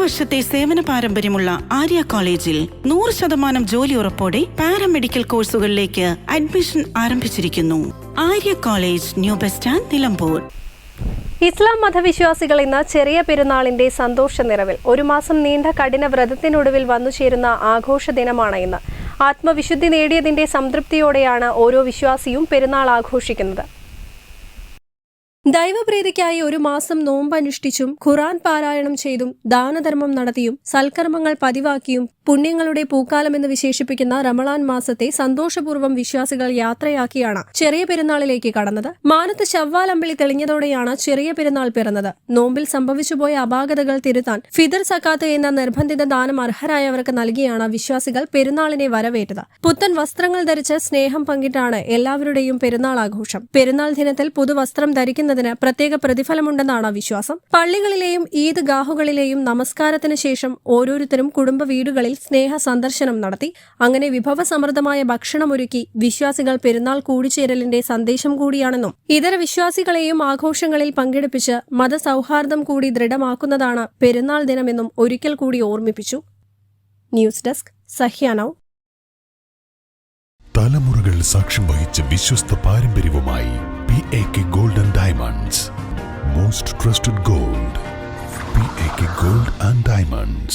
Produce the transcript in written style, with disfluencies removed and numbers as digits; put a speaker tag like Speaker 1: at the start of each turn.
Speaker 1: വർഷത്തെ സേവന പാരമ്പര്യമുള്ള ആര്യ കോളേജിൽ 100% ജോലി ഉറപ്പോടെ പാരാമെഡിക്കൽ കോഴ്സുകളിലേക്ക് അഡ്മിഷൻ ആരംഭിച്ചിരിക്കുന്നു. Arya college, new bus stand, Nilambur.
Speaker 2: Islam മതവിശ്വാസികൾ ഇന്ന് ചെറിയ പെരുന്നാളിന്റെ സന്തോഷ നിറവിൽ. ഒരു മാസം നീണ്ട കഠിന വ്രതത്തിനൊടുവിൽ വന്നുചേരുന്ന ആഘോഷ ദിനമാണ് ഇന്ന്. ആത്മവിശുദ്ധി നേടിയതിന്റെ സംതൃപ്തിയോടെയാണ് ഓരോ വിശ്വാസിയും പെരുന്നാൾ ആഘോഷിക്കുന്നത്. ദൈവപ്രീതിക്കായി ഒരു മാസം നോമ്പനുഷ്ഠിച്ചും ഖുർആൻ പാരായണം ചെയ്തും ദാനധർമ്മം നടത്തിയും സൽക്കർമ്മങ്ങൾ പതിവാക്കിയും പുണ്യങ്ങളുടെ പൂക്കാലമെന്ന് വിശേഷിപ്പിക്കുന്ന റമളാൻ മാസത്തെ സന്തോഷപൂർവ്വം വിശ്വാസികൾ യാത്രയാക്കിയാണ് ചെറിയ പെരുന്നാളിലേക്ക് കടന്നത്. മാനത്ത് ശവ്വാൽ അമ്പിളി തെളിഞ്ഞതോടെയാണ് ചെറിയ പെരുന്നാൾ പിറന്നത്. നോമ്പിൽ സംഭവിച്ചുപോയ അപാകതകൾ തിരുത്താൻ ഫിദർ സക്കാത്ത് എന്ന നിർബന്ധിത ദാനം അർഹരായവർക്ക് നൽകിയാണ് വിശ്വാസികൾ പെരുന്നാളിനെ വരവേറ്റത്. പുത്തൻ വസ്ത്രങ്ങൾ ധരിച്ച് സ്നേഹം പങ്കിട്ടാണ് എല്ലാവരുടെയും പെരുന്നാൾ ആഘോഷം. പെരുന്നാൾ ദിനത്തിൽ പുതുവസ്ത്രം ധരിക്കുന്നതിന് പ്രത്യേക പ്രതിഫലമുണ്ടെന്നാണ് വിശ്വാസം. പള്ളികളിലെയും ഈദ് ഗാഹുകളിലെയും നമസ്കാരത്തിന് ശേഷം ഓരോരുത്തരും കുടുംബ വീടുകളിൽ സ്നേഹ സന്ദർശനം നടത്തി. അങ്ങനെ വിഭവസമൃദ്ധമായ ഭക്ഷണമൊരുക്കി വിശ്വാസികൾ പെരുന്നാൾ കൂടിച്ചേരലിന്റെ സന്ദേശം കൂടിയാണെന്നും ഇതര വിശ്വാസികളെയും ആഘോഷങ്ങളിൽ പങ്കെടുപ്പിച്ച് മതസൗഹാർദ്ദം കൂടി ദൃഢമാക്കുന്നതാണ് പെരുന്നാൾ ദിനമെന്നും ഒരിക്കൽ കൂടി ഓർമ്മിപ്പിച്ചു. News desk Sahya now.
Speaker 3: തലമുറകൾ സാക്ഷ്യം വഹിച്ച വിശ്വസ്ത പാരമ്പര്യവുമായി PAK Gold and Diamonds. Most trusted gold. PAK Gold and Diamonds.